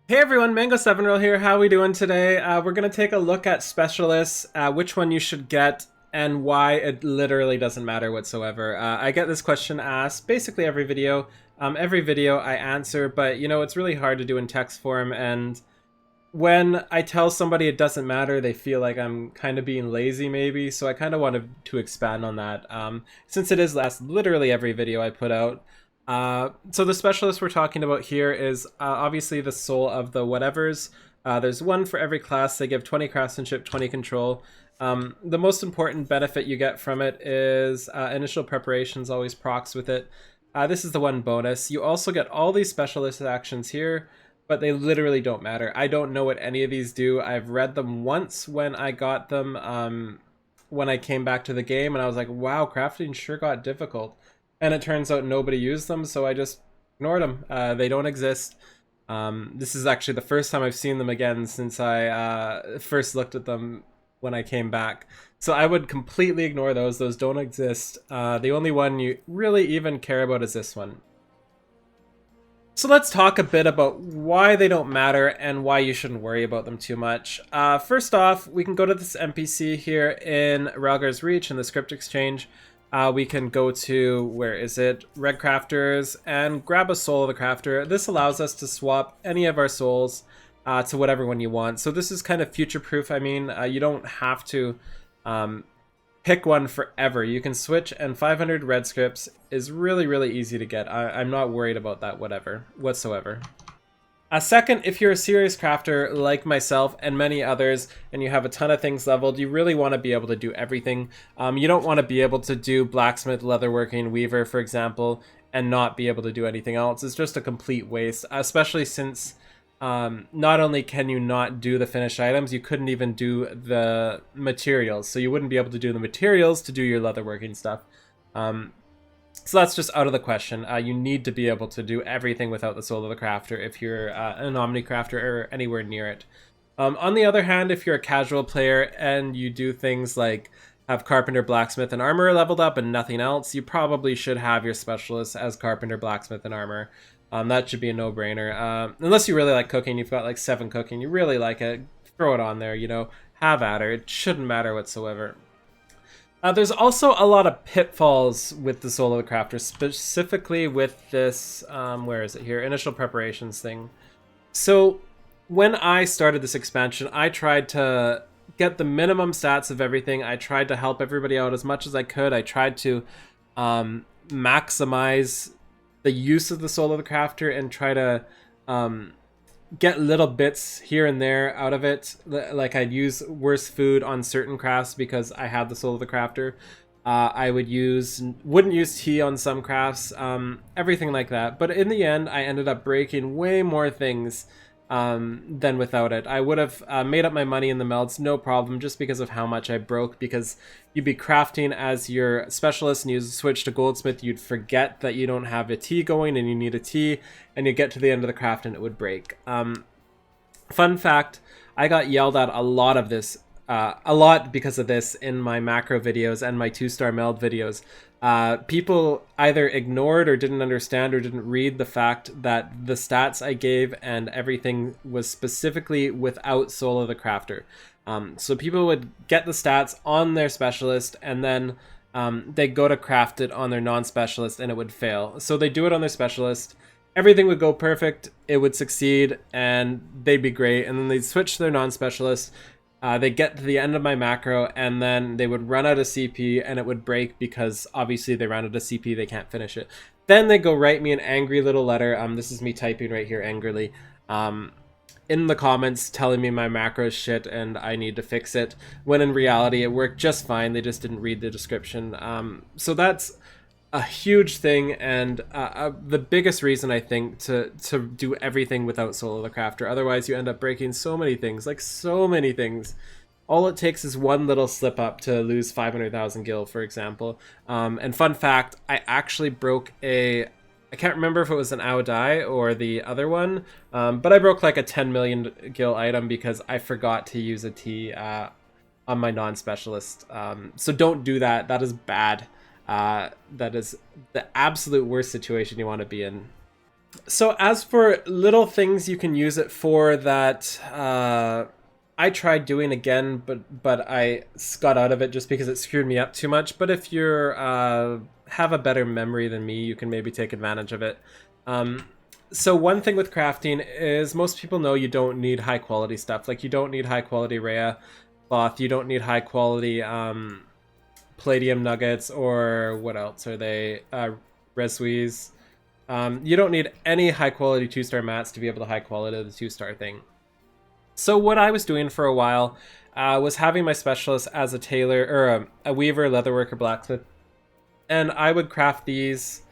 Hey everyone, Mango7Real here. How are we doing today? We're going to take a look at specialists, which one you should get, and why it literally doesn't matter whatsoever. I get this question asked basically every video. Every video I answer, but you know, it's really hard to do in text form, and when I tell somebody it doesn't matter, they feel like I'm kind of being lazy maybe, so I kind of wanted to expand on that. Since it is literally every video I put out. So the specialist we're talking about here is obviously the soul of the whatevers. There's one for every class. They give 20 craftsmanship, 20 control. The most important benefit you get from it is initial preparations always procs with it. This is the one bonus. You also get all these specialist actions here, but they literally don't matter. I don't know what any of these do. I've read them once when I got them when I came back to the game, and I was like, wow, crafting sure got difficult. And it turns out nobody used them, so I just ignored them. They don't exist. This is actually the first time I've seen them again since I first looked at them when I came back. So I would completely ignore those. Those don't exist. The only one you really even care about is this one. So let's talk a bit about why they don't matter and why you shouldn't worry about them too much. First off, we can go to this NPC here in Ralgar's Reach in the script exchange. We can go to, where is it, Red Crafters, and grab a soul of the crafter. This allows us to swap any of our souls to whatever one you want. So this is kind of future-proof. I mean, you don't have to pick one forever. You can switch, and 500 red scripts is really, really easy to get. I'm not worried about that whatsoever. Second, if you're a serious crafter like myself and many others, and you have a ton of things leveled, you really want to be able to do everything. You don't want to be able to do blacksmith, leatherworking, weaver, for example, and not be able to do anything else. It's just a complete waste, especially since not only can you not do the finished items, you couldn't even do the materials. So you wouldn't be able to do the materials to do your leatherworking stuff. So that's just out of the question. You need to be able to do everything without the soul of the crafter if you're an omni crafter or anywhere near it. On the other hand, if you're a casual player and you do things like have carpenter, blacksmith, and armor leveled up and nothing else, you probably should have your specialists as carpenter, blacksmith, and armor. That should be a no-brainer. Unless you really like cooking, you've got like 7 cooking, you really like it, throw it on there, you know, have at her. It shouldn't matter whatsoever. There's also a lot of pitfalls with the Soul of the Crafter, specifically with this, where is it here, initial preparations thing. So when I started this expansion, I tried to get the minimum stats of everything. I tried to help everybody out as much as I could. I tried to maximize the use of the Soul of the Crafter and try to get little bits here and there out of it. Like I'd use worse food on certain crafts because I had the Soul of the Crafter. I wouldn't use tea on some crafts, everything like that. But in the end, I ended up breaking way more things than without it. I would have made up my money in the melts, no problem, just because of how much I broke, because you'd be crafting as your specialist and you switch to goldsmith, you'd forget that you don't have a tea going and you need a tea, and you get to the end of the craft and it would break. Fun fact, I got yelled at a lot of this, a lot because of this in my macro videos and my 2-star meld videos. People either ignored or didn't understand or didn't read the fact that the stats I gave and everything was specifically without Soul of the Crafter. So people would get the stats on their specialist and then they go to craft it on their non-specialist and it would fail. So they do it on their specialist, everything would go perfect, it would succeed, and they'd be great, and then they'd switch to their non-specialist. They get to the end of my macro and then they would run out of CP and it would break because obviously they ran out of CP, they can't finish it. Then they go write me an angry little letter. This is me typing right here angrily. In the comments telling me my macro is shit and I need to fix it, when in reality it worked just fine, they just didn't read the description. So that's a huge thing, and the biggest reason I think to do everything without Soul of the Crafter. Otherwise you end up breaking so many things, like so many things. All it takes is one little slip up to lose 500,000 gil, for example. And fun fact, I actually broke I can't remember if it was an Aodai or the other one, but I broke like a 10 million gil item because I forgot to use a T on my non-specialist. So don't do that, that is bad. That is the absolute worst situation you want to be in. So as for little things you can use it for that I tried doing again, but I got out of it just because it screwed me up too much. But if you're have a better memory than me, you can maybe take advantage of it. So one thing with crafting is most people know you don't need high quality stuff. Like you don't need high quality Rhea cloth, you don't need high quality palladium nuggets, or what else are they? Reswees. You don't need any high quality 2-star mats to be able to high quality the 2-star thing. So what I was doing for a while was having my specialist as a tailor, or a weaver, leatherworker, blacksmith, and I would craft these,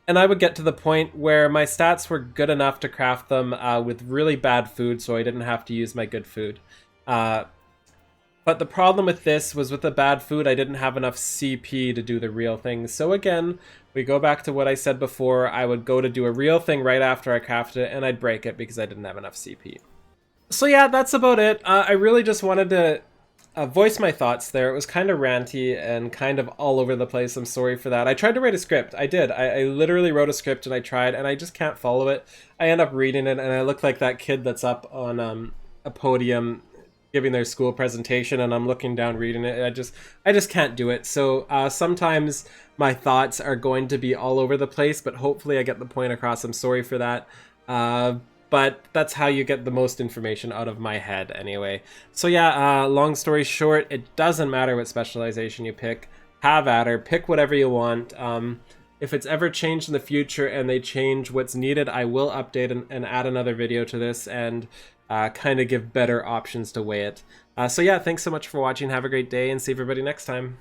and I would get to the point where my stats were good enough to craft them with really bad food, so I didn't have to use my good food. But the problem with this was with the bad food, I didn't have enough CP to do the real thing. So again, we go back to what I said before. I would go to do a real thing right after I crafted it, and I'd break it because I didn't have enough CP. So yeah, that's about it. I really just wanted to voice my thoughts there. It was kind of ranty and kind of all over the place. I'm sorry for that. I tried to write a script. I did. I literally wrote a script and I tried, and I just can't follow it. I end up reading it, and I look like that kid that's up on a podium giving their school presentation, and I'm looking down reading it. I just can't do it. So sometimes my thoughts are going to be all over the place, but hopefully I get the point across. I'm sorry for that. But that's how you get the most information out of my head anyway. So yeah, long story short, it doesn't matter what specialization you pick. Have at her, pick whatever you want. If it's ever changed in the future and they change what's needed, I will update and add another video to this and kind of give better options to weigh it. So yeah, thanks so much for watching. Have a great day and see everybody next time.